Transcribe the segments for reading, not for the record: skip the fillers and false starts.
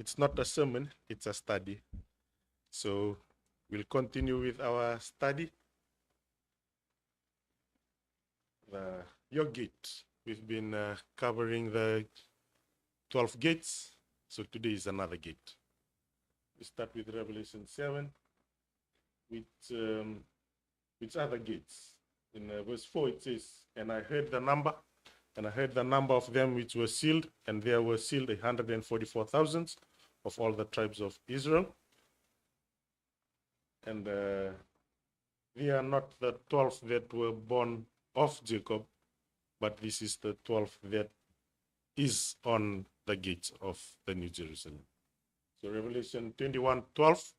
It's not a sermon, it's a study. So we'll continue with our study. Your gate. We've been covering the 12 gates. So today is another gate. We start with Revelation 7 with other gates. In verse 4 it says, and I heard the number of them which were sealed, and there were sealed 144,000 of all the tribes of Israel. And they are not the 12 that were born of Jacob, but this is the 12 that is on the gates of the New Jerusalem. So Revelation 21:12,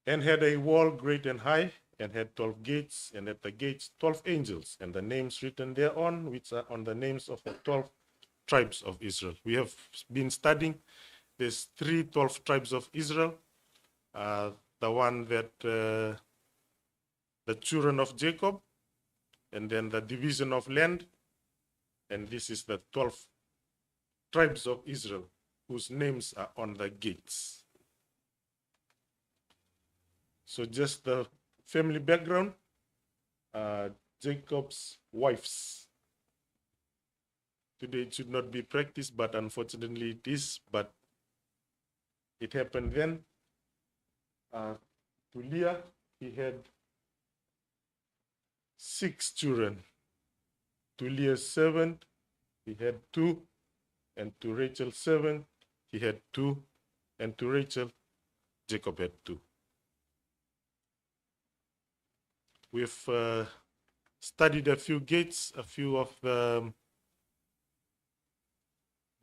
and had a wall great and high, and had 12 gates, and at the gates 12 angels, and the names written thereon, which are on the names of the 12 tribes of Israel. We have been studying these 12 tribes of Israel, the one that the children of Jacob, and then the division of land, and this is the 12 tribes of Israel whose names are on the gates. So just the family background, Jacob's wives. Today it should not be practiced, but unfortunately it is, but it happened then. To Leah, he had 6 children. To Leah's 7, he had 2, and to Rachel's 7, he had 2, and to Rachel, Jacob had 2. We've studied a few gates, a few of the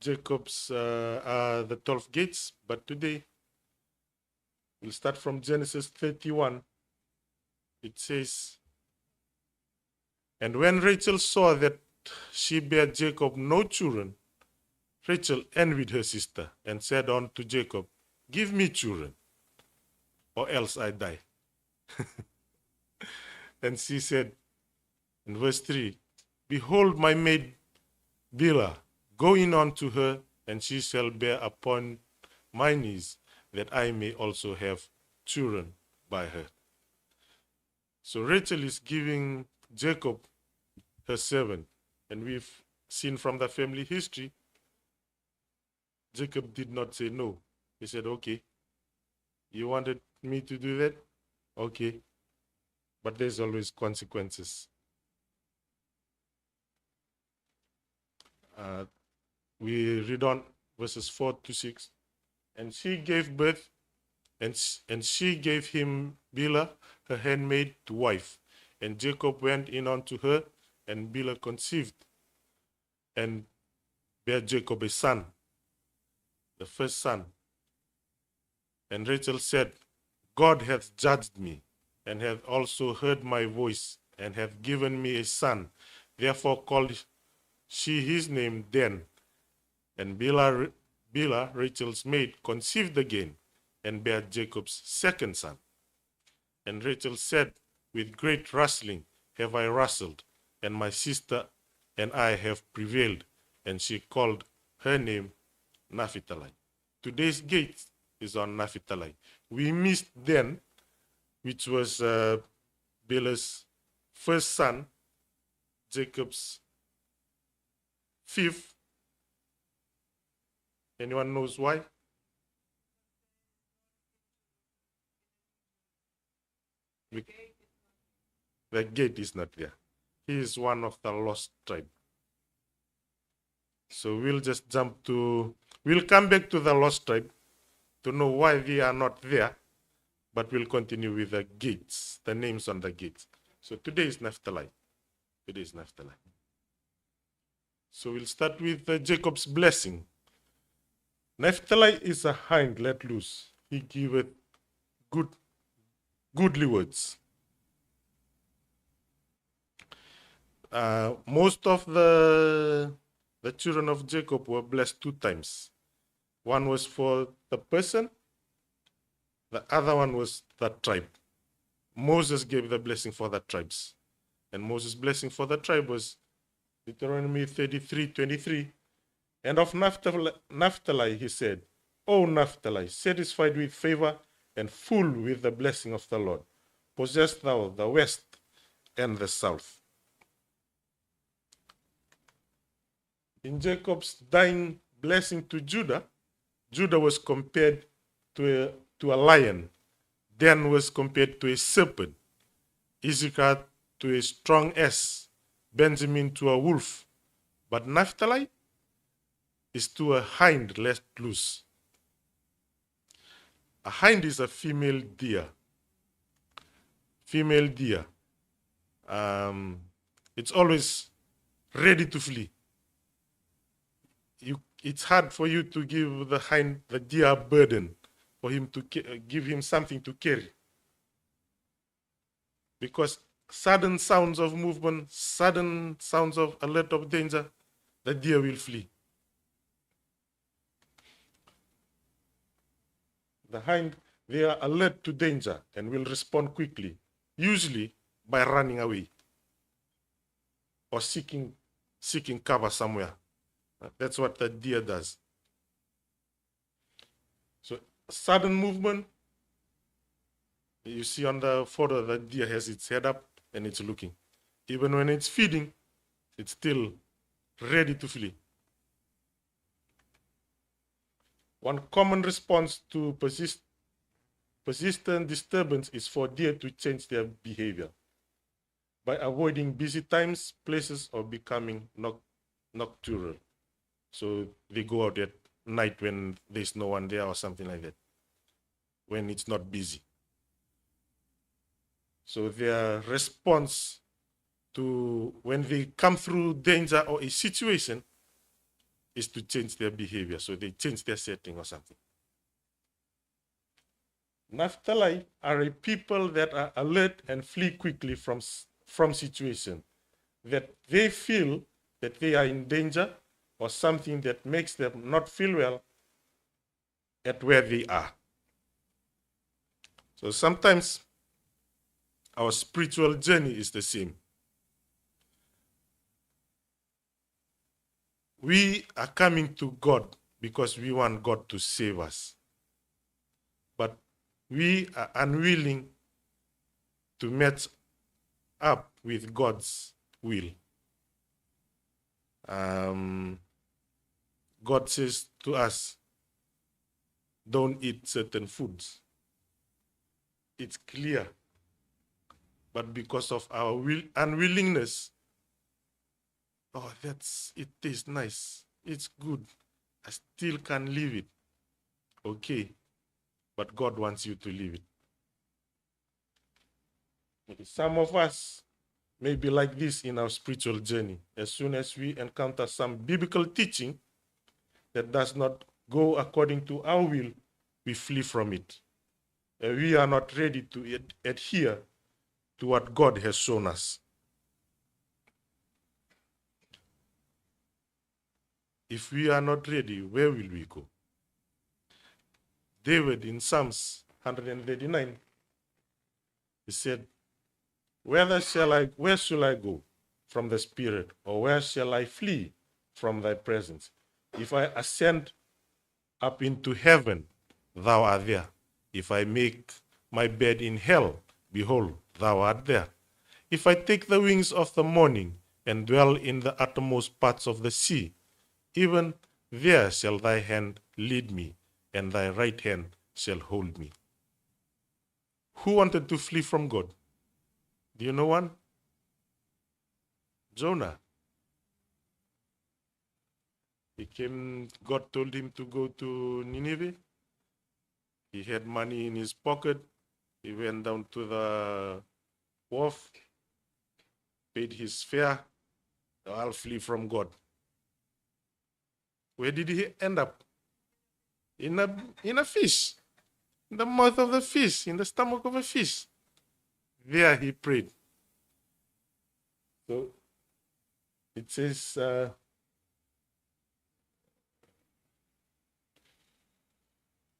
Jacob's, the 12 gates, but today we'll start from Genesis 31. It says, and when Rachel saw that she bare Jacob no children, Rachel envied her sister and said unto Jacob, give me children, or else I die. And she said, in verse 3, behold my maid Bilhah, go in unto her, and she shall bear upon my knees, that I may also have children by her. So Rachel is giving Jacob her servant, and we've seen from the family history, Jacob did not say no. He said, okay, you wanted me to do that? Okay. But there's always consequences. We read on verses 4 to 6. And she gave birth, and she gave him Bilhah, her handmaid, to wife. And Jacob went in unto her, and Bilhah conceived, and bare Jacob a son, the first son. And Rachel said, God hath judged me, and hath also heard my voice, and hath given me a son. Therefore called she his name Dan. And Bilhah, Rachel's maid, conceived again, and bare Jacob's second son. And Rachel said, with great wrestling have I wrestled, and my sister and I have prevailed. And she called her name NAPHTALI. Today's gate is on NAPHTALI. We missed then, which was Bilhah's first son, Jacob's 5th. Anyone knows why? The gate is not there. He is one of the lost tribe. So we'll just jump to, we'll come back to the lost tribe to know why they are not there, but we'll continue with the gates, the names on the gates. So today is NAPHTALI. Today is NAPHTALI. So we'll start with Jacob's blessing. NAPHTALI is a hind let loose. He giveth goodly words. Most of the children of Jacob were blessed 2 times. One was for the person, the other one was the tribe. Moses gave the blessing for the tribes. And Moses' blessing for the tribe was Deuteronomy 33:23. And of Naphtali he said, O Naphtali, satisfied with favor and full with the blessing of the Lord, possess thou the west and the south. In Jacob's dying blessing to Judah, Judah was compared to a lion, Dan was compared to a serpent, Issachar to a strong ass, Benjamin to a wolf, but Naphtali is to a hind let loose. A hind is a female deer. Female deer. It's always ready to flee. It's hard for you to give the deer a burden, for him to give him something to carry. Because sudden sounds of movement, sudden sounds of alert of danger, the deer will flee. The hind, they are alert to danger and will respond quickly, usually by running away or seeking cover somewhere. That's what the deer does. So sudden movement, you see on the photo, the deer has its head up and it's looking. Even when it's feeding, it's still ready to flee. One common response to persistent disturbance is for deer to change their behavior by avoiding busy times, places, or becoming nocturnal. So they go out at night when there's no one there or something like that, when it's not busy. So their response to when they come through danger or a situation is to change their behavior. So they change their setting or something. Naphtali are a people that are alert and flee quickly from situation, that they feel that they are in danger or something that makes them not feel well at where they are. So sometimes our spiritual journey is the same. We are coming to God because we want God to save us. But we are unwilling to match up with God's will. God says to us, don't eat certain foods. It's clear. But because of our unwillingness, oh, it tastes nice. It's good. I still can't leave it. Okay. But God wants you to leave it. Some of us may be like this in our spiritual journey. As soon as we encounter some biblical teaching that does not go according to our will, we flee from it. We are not ready to adhere to what God has shown us. If we are not ready, where will we go? David in Psalms 139, he said, where shall I go from the Spirit, or where shall I flee from thy presence? If I ascend up into heaven, thou art there. If I make my bed in hell, behold, thou art there. If I take the wings of the morning and dwell in the uttermost parts of the sea, even there shall thy hand lead me, and thy right hand shall hold me. Who wanted to flee from God? Do you know one? Jonah. God told him to go to Nineveh. He had money in his pocket. He went down to the wharf, paid his fare. I'll flee from God. Where did he end up? In a fish. In the mouth of the fish, in the stomach of a fish. There he prayed. So it says,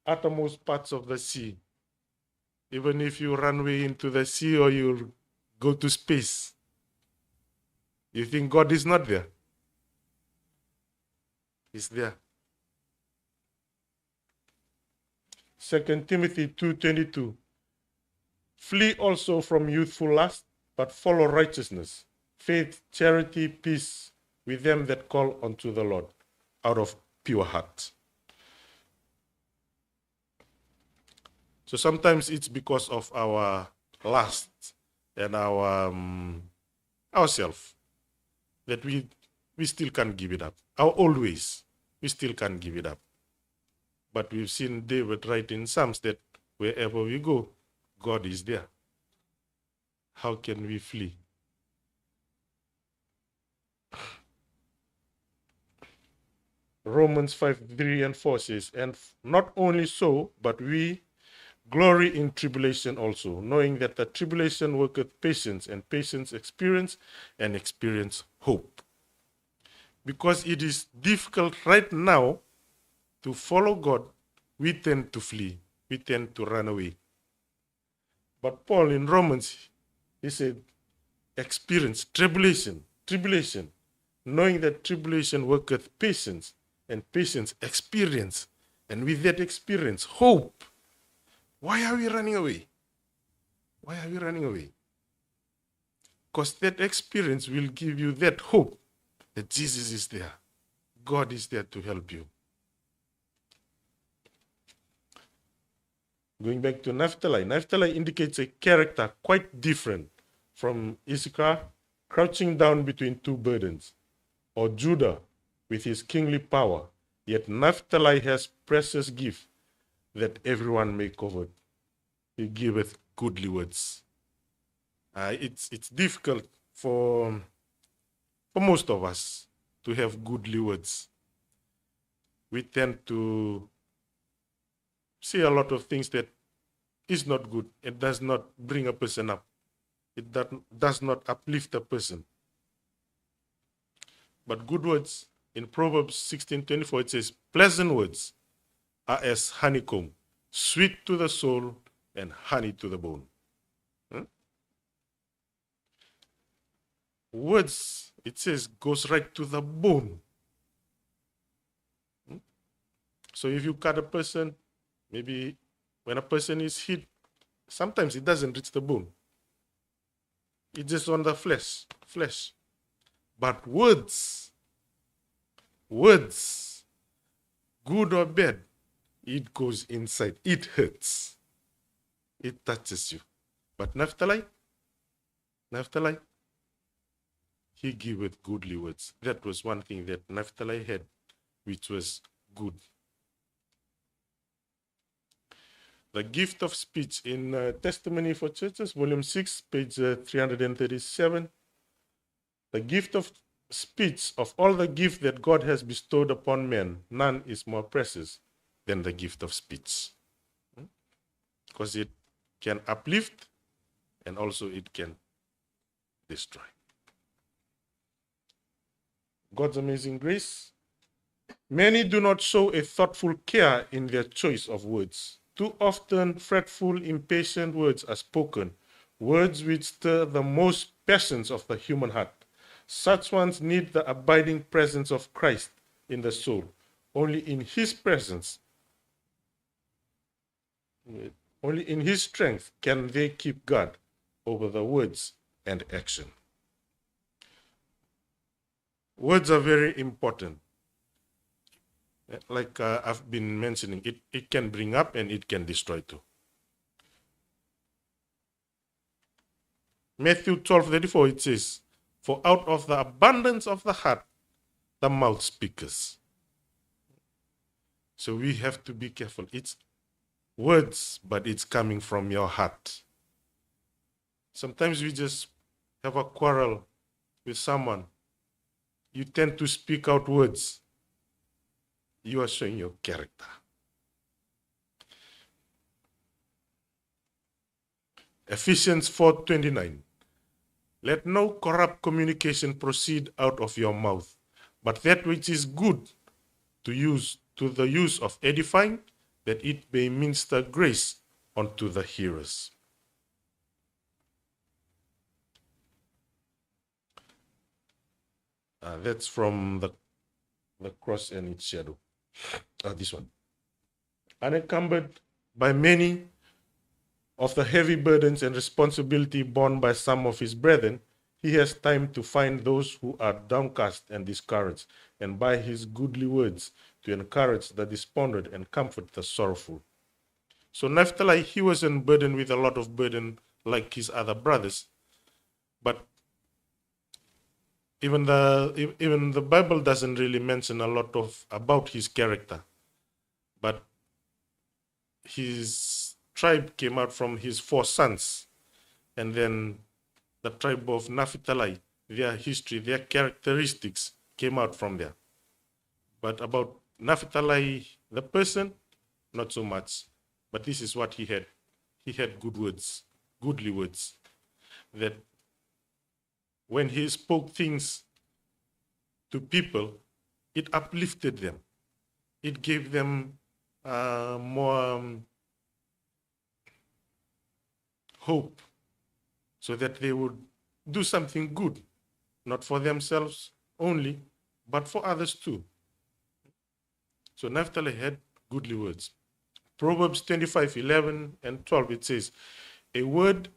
uttermost parts of the sea. Even if you run away into the sea or you go to space, you think God is not there? He's there. 2 Timothy 2:22. Flee also from youthful lust, but follow righteousness, faith, charity, peace with them that call unto the Lord out of pure heart. So sometimes it's because of our lust and our ourself that we still can't give it up. Our old ways, we still can't give it up. But we've seen David write in Psalms that wherever we go, God is there. How can we flee? Romans 5:3-4 says, and not only so, but we glory in tribulation also, knowing that the tribulation worketh patience, and patience experience, and experience hope. Because it is difficult right now to follow God, we tend to flee, we tend to run away. But Paul in Romans, he said, experience tribulation, knowing that tribulation worketh patience, and patience experience, and with that experience, hope. Why are we running away? Why are we running away? Because that experience will give you that hope that Jesus is there. God is there to help you. Going back to Naphtali. Naphtali indicates a character quite different from Issachar, crouching down between two burdens, or Judah with his kingly power. Yet Naphtali has precious gift that everyone may covet. He giveth goodly words. It's difficult for most of us to have goodly words. We tend to say a lot of things that is not good. It does not bring a person up. It does not uplift a person. But good words, in Proverbs 16:24, it says, pleasant words are as honeycomb, sweet to the soul and honey to the bone. Words, it says, goes right to the bone. So if you cut a person, maybe when a person is hit, sometimes it doesn't reach the bone. It's just on the flesh. But words, good or bad, it goes inside. It hurts. It touches you. But Naphtali, he giveth goodly words. That was one thing that Naphtali had, which was good. The gift of speech in Testimony for Churches, volume 6, page 337. The gift of speech, of all the gifts that God has bestowed upon men, none is more precious than the gift of speech. Because it can uplift and also it can destroy. God's amazing grace. Many do not show a thoughtful care in their choice of words. Too often, fretful, impatient words are spoken, words which stir the most passions of the human heart. Such ones need the abiding presence of Christ in the soul. Only in His presence, only in His strength can they keep guard over the words and action. Words are very important. Like I've been mentioning, it can bring up and it can destroy too. Matthew 12:34, it says, for out of the abundance of the heart, the mouth speaketh. So we have to be careful. It's words, but it's coming from your heart. Sometimes we just have a quarrel with someone. You tend to speak out words. You are showing your character. Ephesians 4:29. Let no corrupt communication proceed out of your mouth, but that which is good to the use of edifying, that it may minister grace unto the hearers. That's from the cross and its shadow. This one. Unencumbered by many of the heavy burdens and responsibility borne by some of his brethren, he has time to find those who are downcast and discouraged, and by his goodly words to encourage the despondent and comfort the sorrowful. So Naphtali, he wasn't burdened with a lot of burden like his other brothers, but even the Bible doesn't really mention a lot of about his character. But his tribe came out from his 4 sons, and then the tribe of Naphtali, their history, their characteristics came out from there. But about Naphtali, the person, not so much. But this is what he had. He had good words, goodly words, that when he spoke things to people, it uplifted them. It gave them more hope, so that they would do something good, not for themselves only, but for others too. So Naphtali had goodly words. Proverbs 25:11 and 12, it says, a word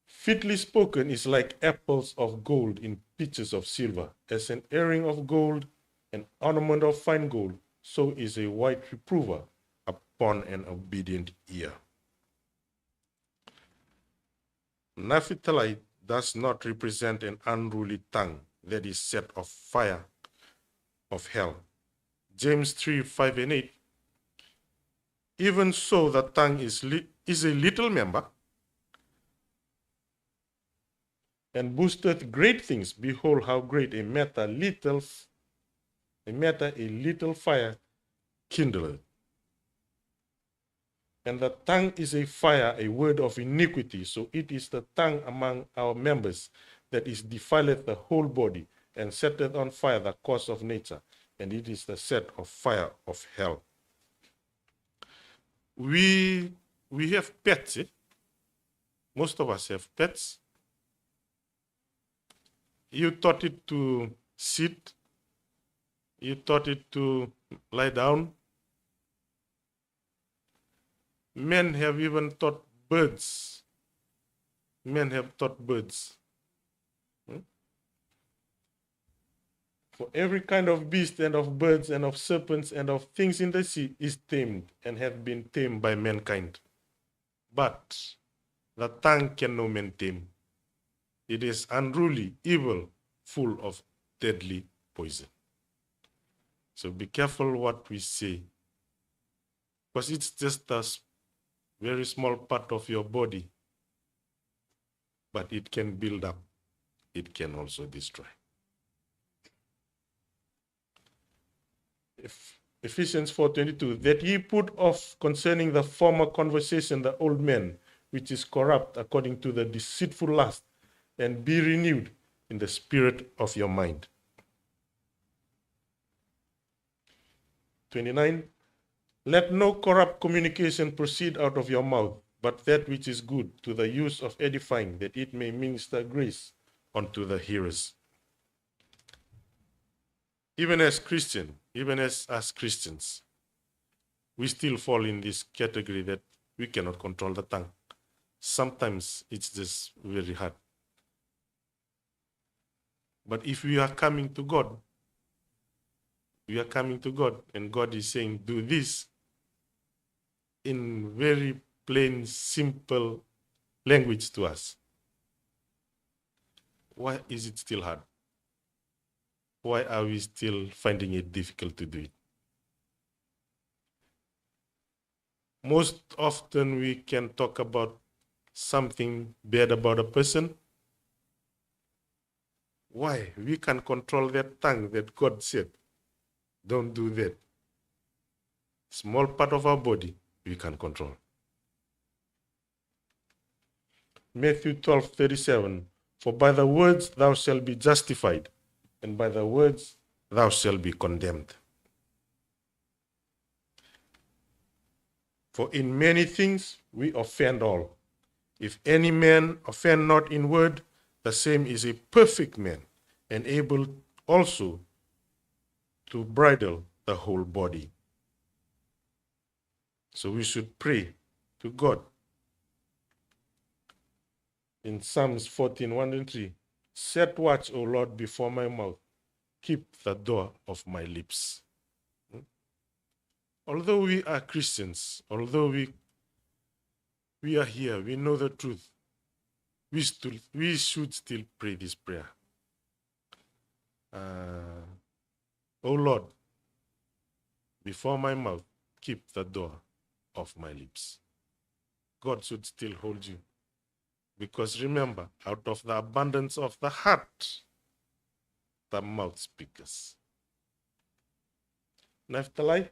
fitly spoken is like apples of gold in pitchers of silver. As an earring of gold, an ornament of fine gold, so is a white reprover upon an obedient ear. Naphtali does not represent an unruly tongue that is set of fire of hell. James 3:5 and 8. Even so, the tongue is a little member, and boasteth great things. Behold, how great a matter a little fire kindleth. And the tongue is a fire, a word of iniquity. So it is the tongue among our members that is defileth the whole body, and setteth on fire the course of nature, and it is the set of fire of hell. We have pets, eh? Most of us have pets. You taught it to sit. You taught it to lie down. Men have even taught birds. Men have taught birds. For every kind of beast and of birds and of serpents and of things in the sea is tamed and have been tamed by mankind. But the tongue can no man tame. It is unruly, evil, full of deadly poison. So be careful what we say, because it's just a very small part of your body, but it can build up. It can also destroy. Ephesians 4:22, that ye put off concerning the former conversation the old man, which is corrupt according to the deceitful lust, and be renewed in the spirit of your mind. 29, let no corrupt communication proceed out of your mouth, but that which is good to the use of edifying, that it may minister grace unto the hearers. Even as Christians, we still fall in this category that we cannot control the tongue. Sometimes it's just very hard. But if we are coming to God, and God is saying, do this in very plain, simple language to us. Why is it still hard? Why are we still finding it difficult to do it? Most often we can talk about something bad about a person. Why? We can control that tongue that God said, don't do that. Small part of our body we can control. Matthew 12:37, for by the words thou shalt be justified, and by the words thou shalt be condemned. For in many things we offend all. If any man offend not in word, the same is a perfect man, and able also to bridle the whole body. So we should pray to God. In Psalms 14:1 and 3, set watch, O Lord, before my mouth. Keep the door of my lips. Although we are Christians, although we are here, we know the truth, we should still pray this prayer. O Lord, before my mouth, keep the door of my lips. God should still hold you. Because remember, out of the abundance of the heart, the mouth speaks. NAPHTALI,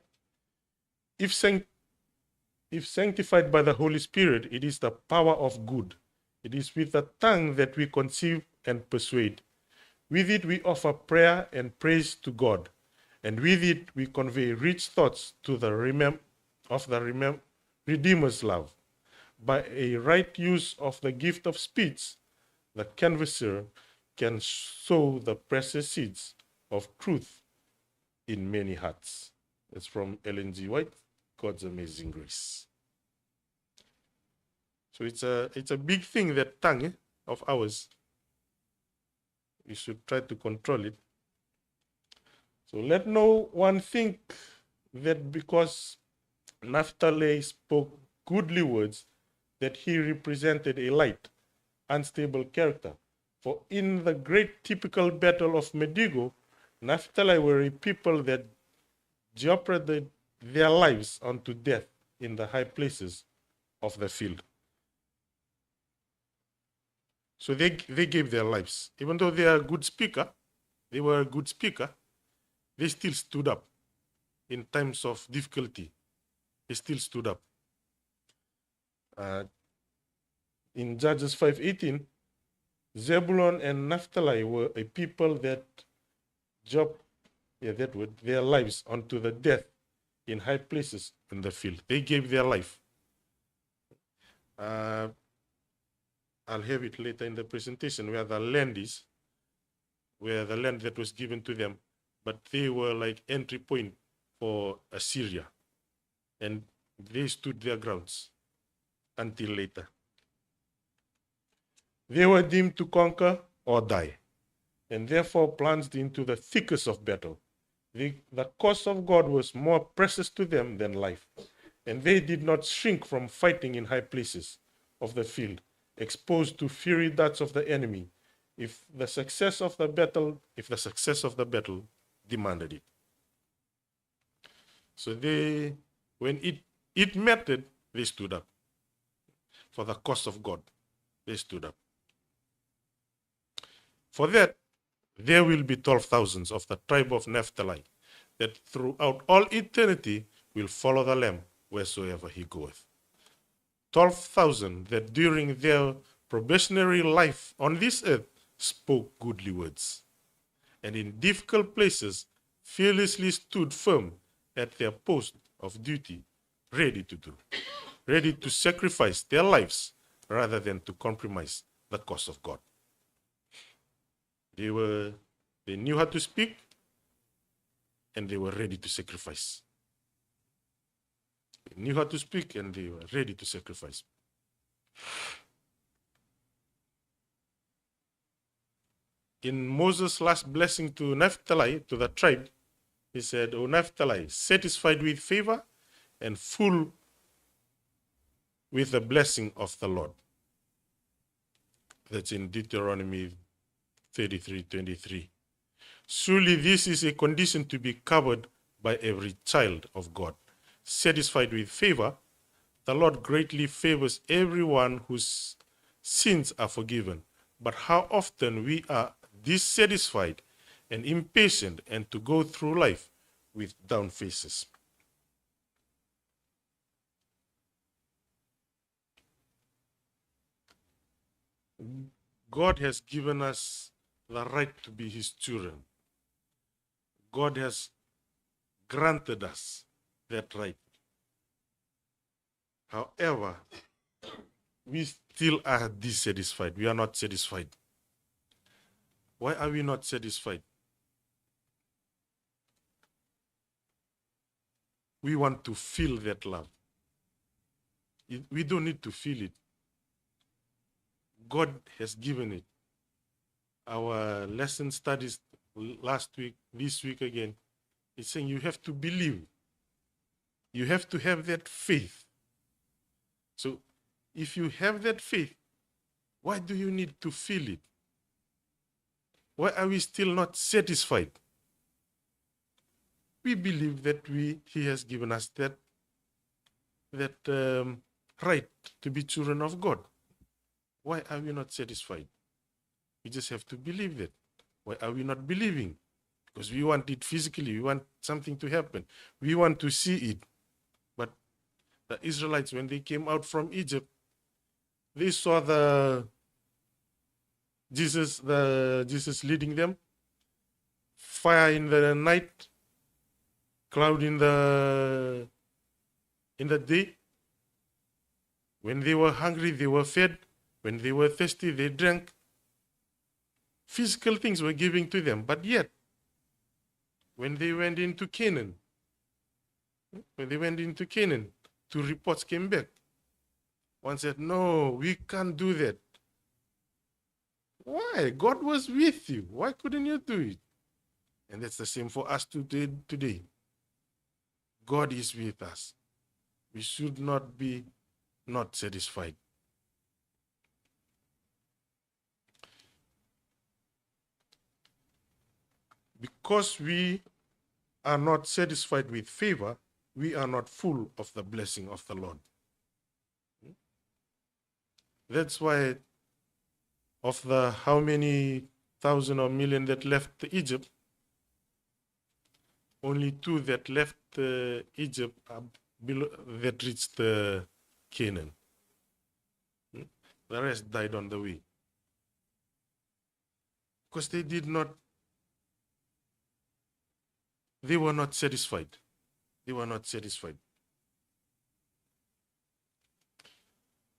if sanctified by the Holy Spirit, it is the power of good. It is with the tongue that we conceive and persuade. With it we offer prayer and praise to God, and with it we convey rich thoughts to the Redeemer's love. By a right use of the gift of speech, the canvasser can sow the precious seeds of truth in many hearts. It's from Ellen G. White, God's Amazing Grace. So it's a big thing, that tongue of ours. We should try to control it. So let no one think that because NAPHTALI spoke goodly words, that he represented a light, unstable character. For in the great typical battle of Medigo, NAPHTALI were a people that jeopardized their lives unto death in the high places of the field. So they gave their lives. Even though they are a good speaker, they were a good speaker, they still stood up in times of difficulty. They still stood up. In Judges 5:18, Zebulun and NAPHTALI were a people that their lives unto the death in high places in the field. They gave their life. I'll have it later in the presentation where the land is, where the land that was given to them, but they were like entry point for Assyria, and they stood their grounds until later. They were deemed to conquer or die, and therefore plunged into the thickest of battle. The cause of God was more precious to them than life, and they did not shrink from fighting in high places of the field, exposed to fiery darts of the enemy, if the success of the battle demanded it. So when it mattered, they stood up. For the cause of God, they stood up. For that, there will be 12,000 of the tribe of NAPHTALI, that throughout all eternity will follow the Lamb wheresoever he goeth. 12,000 that during their probationary life on this earth spoke goodly words, and in difficult places fearlessly stood firm at their post of duty, ready to sacrifice their lives rather than to compromise the cause of God. They knew how to speak, and they were ready to sacrifice. They knew how to speak, and they were ready to sacrifice. In Moses' last blessing to NAPHTALI, to the tribe, he said, O NAPHTALI, satisfied with favor and full with the blessing of the Lord. That's in Deuteronomy 33:23. Surely this is a condition to be covered by every child of God. Satisfied with favor, the Lord greatly favors everyone whose sins are forgiven. But how often we are dissatisfied and impatient, and to go through life with down faces. God has given us the right to be his children. God has granted us that right. However, we still are dissatisfied. We are not satisfied. Why are we not satisfied? We want to feel that love. We don't need to feel it. God has given it. Our lesson studies last week, this week again, it's saying you have to believe. You have to have that faith. So if you have that faith, why do you need to feel it? Why are we still not satisfied? We believe that He has given us that right to be children of God. Why are we not satisfied? We just have to believe that. Why are we not believing? Because we want it physically. We want something to happen. We want to see it. But the Israelites, when they came out from Egypt, they saw Jesus leading them, fire in the night, cloud in the day. When they were hungry, they were fed. When they were thirsty, they drank. Physical things were given to them. But yet, when they went into Canaan, two reports came back. One said, no, we can't do that. Why? God was with you. Why couldn't you do it? And that's the same for us today. God is with us. We should not be not satisfied. Because we are not satisfied with favor, we are not full of the blessing of the Lord. That's why of the how many thousand or million that left Egypt, only 2 that left Egypt that reached Canaan. The rest died on the way. Because they were not satisfied. They were not satisfied.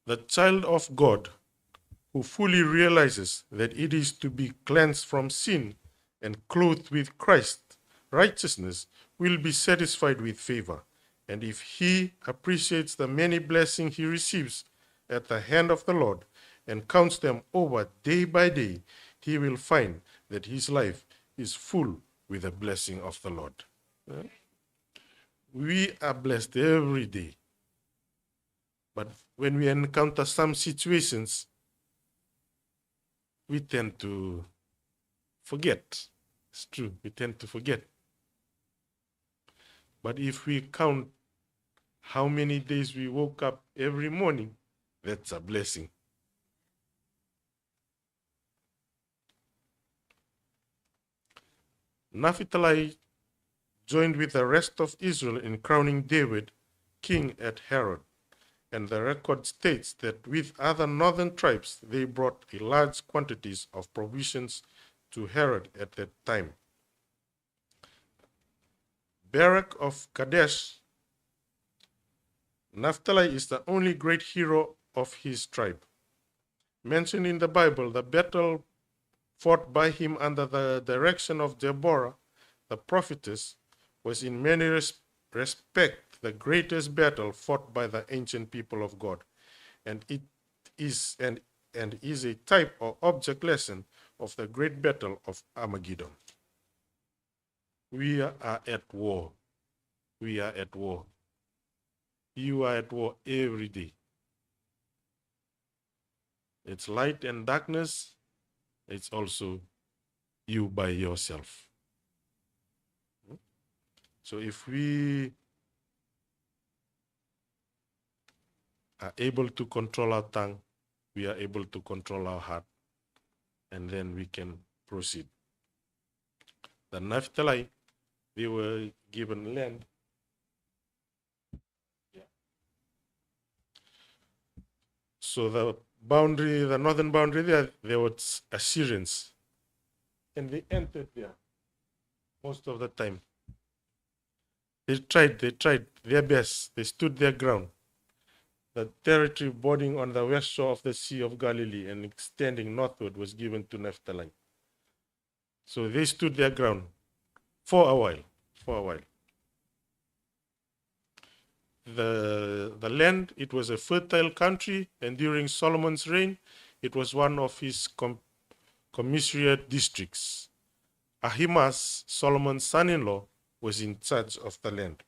The child of God who fully realizes that it is to be cleansed from sin and clothed with Christ's righteousness will be satisfied with favor. And if he appreciates the many blessings he receives at the hand of the Lord and counts them over day by day, he will find that his life is full with the blessing of the Lord. We are blessed every day. But when we encounter some situations, we tend to forget. It's true, we tend to forget. But if we count how many days we woke up every morning, that's a blessing. NAPHTALI joined with the rest of Israel in crowning David king at Herod, and the record states that with other northern tribes they brought large quantities of provisions to Herod at that time. Barak of Kadesh, Naphtali is the only great hero of his tribe. Mentioned in the Bible, the battle fought by him under the direction of Deborah, the prophetess, was in many respects the greatest battle fought by the ancient people of God, and it is a type or object lesson of the great battle of Armageddon. We are at war. We are at war. You are at war every day. It's light and darkness. It's also you by yourself. So if we are able to control our tongue, we are able to control our heart, and then we can proceed. The Naphtali, they were given land. So the northern boundary there was Assyrians, and they entered there most of the time. They tried their best. They stood their ground. The territory bordering on the west shore of the Sea of Galilee and extending northward was given to Naphtali. So they stood their ground for a while. The the land, it was a fertile country, and during Solomon's reign, it was one of his commissariat districts. Ahimaaz, Solomon's son-in-law, was in charge of the land.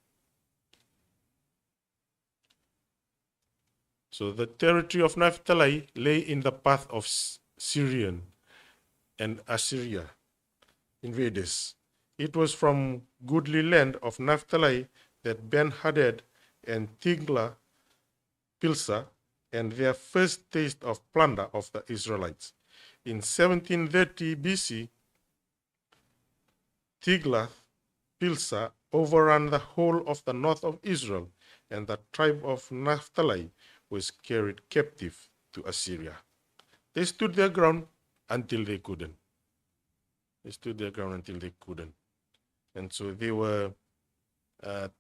So the territory of Naphtali lay in the path of Syrian and Assyria invaders. It was from goodly land of Naphtali that Ben-Hadad and Tiglath-Pileser and their first taste of plunder of the Israelites. In 1730 BC, Tiglath-Pileser overran the whole of the north of Israel, and the tribe of Naphtali was carried captive to Assyria. They stood their ground until they couldn't. And so they were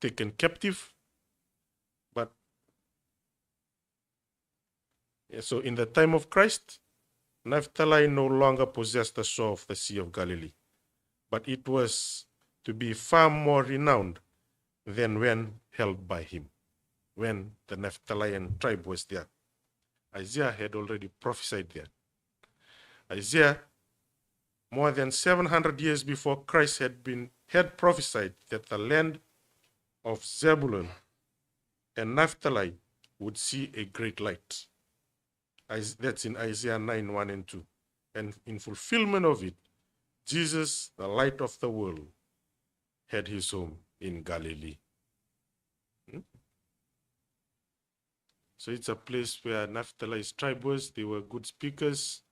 taken captive. But so in the time of Christ, Naphtali no longer possessed the shore of the Sea of Galilee, but it was to be far more renowned than when held by him, when the Naphtalian tribe was there. Isaiah had already prophesied there. Isaiah, more than 700 years before Christ, had prophesied that the land of Zebulun and Naphtali would see a great light. That's in Isaiah 9, 1 and 2. And in fulfillment of it, Jesus, the light of the world, had his home in Galilee. So it's a place where Naphtali's tribe was. They were good speakers.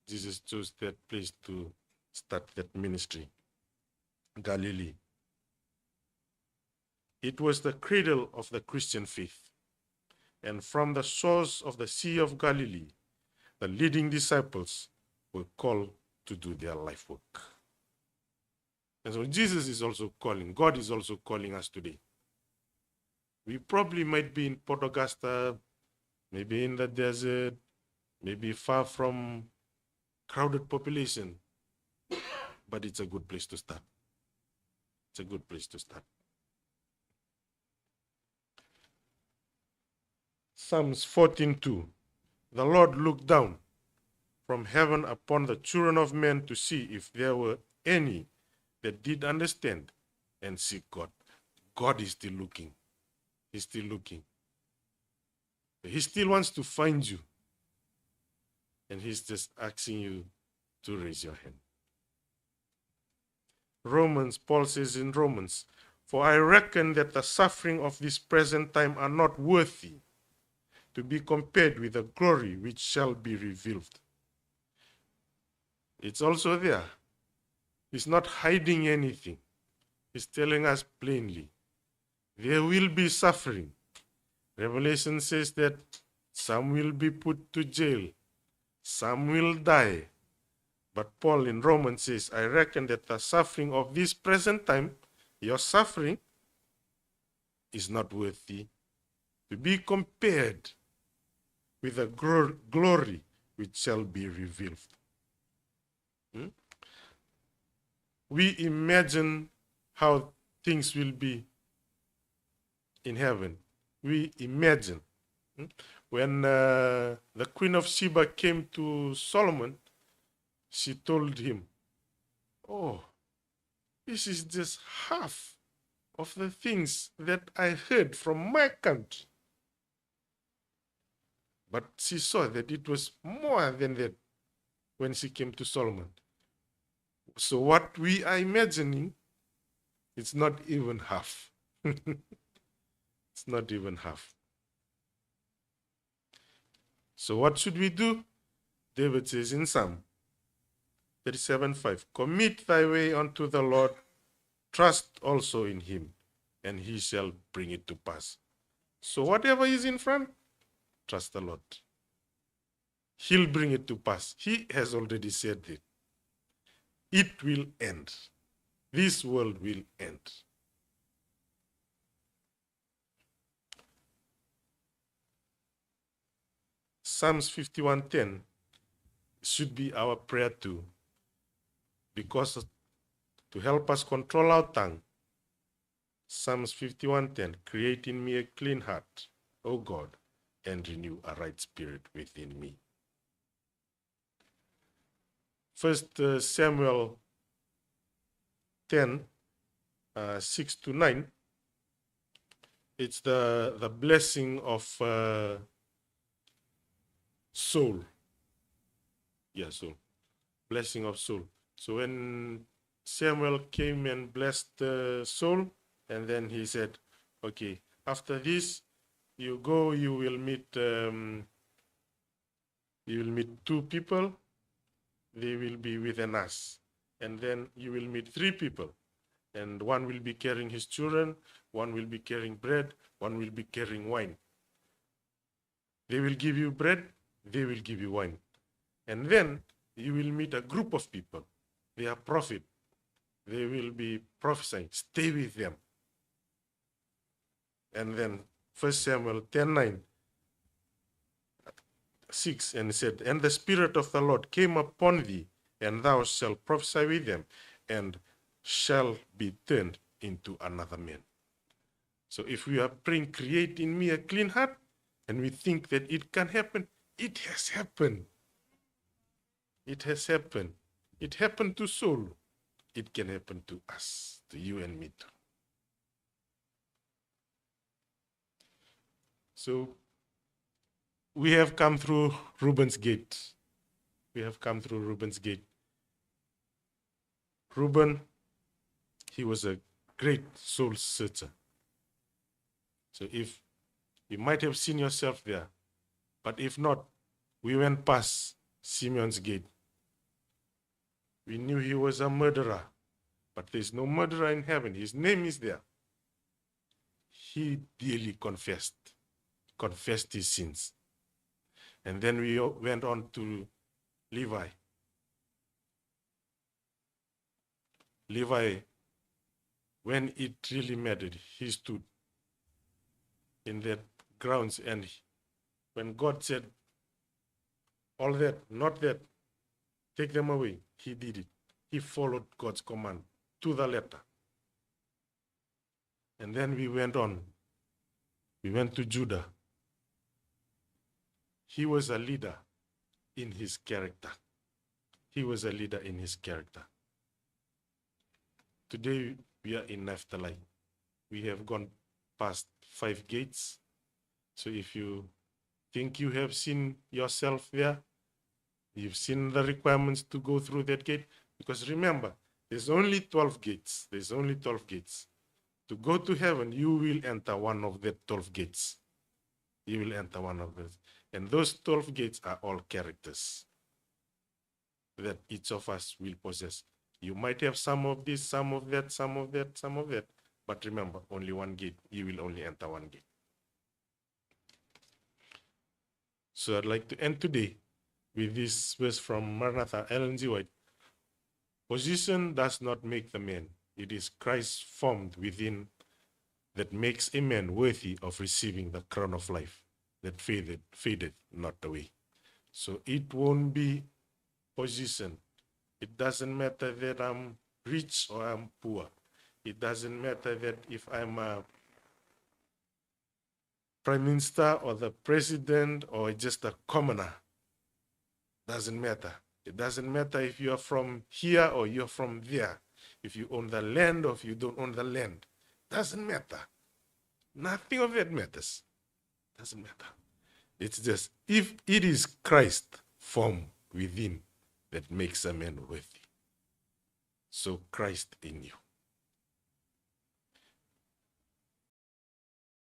Jesus chose that place to start that ministry, Galilee. It was the cradle of the Christian faith. And from the source of the Sea of Galilee, the leading disciples were called to do their life work. And so Jesus is also calling, God is also calling us today. We probably might be in Port Augusta, maybe in the desert, maybe far from crowded population, but it's a good place to start. It's a good place to start. Psalms 14:2. The Lord looked down from heaven upon the children of men to see if there were any that did understand and seek God. God is still looking. He's still looking. He still wants to find you. And he's just asking you to raise your hand. Paul says in Romans, for I reckon that the suffering of this present time are not worthy to be compared with the glory which shall be revealed. It's also there. He's not hiding anything. He's telling us plainly, there will be suffering. Revelation says that some will be put to jail, some will die. But Paul in Romans says, I reckon that the suffering of this present time, your suffering, is not worthy to be compared with the glory which shall be revealed. We imagine how things will be in heaven. We imagine. When the Queen of Sheba came to Solomon, she told him, oh, this is just half of the things that I heard from my country. But she saw that it was more than that when she came to Solomon. So what we are imagining, it's not even half. It's not even half. So what should we do? David says in Psalm 37:5, commit thy way unto the Lord, trust also in him, and he shall bring it to pass. So whatever is in front, trust the Lord. He'll bring it to pass. He has already said it. It will end. This world will end. Psalms 51:10 should be our prayer too, because to help us control our tongue, Psalms 51:10, create in me a clean heart, O God, and renew a right spirit within me. First Samuel 10, 6-9. It's the blessing of Saul. Yeah, Saul. Blessing of Saul. So when Samuel came and blessed Saul, and then he said, okay, after this, you go, you will meet 2 people. They will be with an ass. And then you will meet 3 people. And one will be carrying his children, one will be carrying bread, one will be carrying wine. They will give you bread, they will give you wine. And then you will meet a group of people. They are prophets. They will be prophesying. Stay with them. And then 1 Samuel 10:9, 6, and it said, and the Spirit of the Lord came upon thee, and thou shalt prophesy with them, and shall be turned into another man. So if we are praying, create in me a clean heart, and we think that it can happen, it has happened. It has happened. It happened to Saul. It can happen to us, to you and me too. So we have come through Reuben's gate. We have come through Reuben's gate. Reuben, he was a great soul searcher. So if you might have seen yourself there, but if not, we went past Simeon's gate. We knew he was a murderer, but there's no murderer in heaven. His name is there. He daily confessed his sins. And then we went on to Levi. Levi, when it really mattered, he stood in that grounds, and when God said, all that, not that, take them away, he did it. He followed God's command to the letter. And then we went on. We went to Judah. He was a leader in his character. He was a leader in his character. Today we are in NAPHTALI. We have gone past 5 gates. So if you think you have seen yourself there, you've seen the requirements to go through that gate, because remember, there's only 12 gates. There's only 12 gates. To go to heaven, you will enter one of the 12 gates. You will enter one of those. And those 12 gates are all characters that each of us will possess. You might have some of this, some of that, some of that, some of that. But remember, only one gate. You will only enter one gate. So I'd like to end today with this verse from Maranatha, Ellen G. White. Position does not make the man. It is Christ formed within that makes a man worthy of receiving the crown of life that faded not away. So it won't be position. It doesn't matter that I'm rich or I'm poor. It doesn't matter that if I'm a prime minister or the president or just a commoner. Doesn't matter. It doesn't matter if you're from here or you're from there. If you own the land or if you don't own the land. Doesn't matter. Nothing of that matters. Doesn't matter. It's just if it is Christ formed within that makes a man worthy. So Christ in you.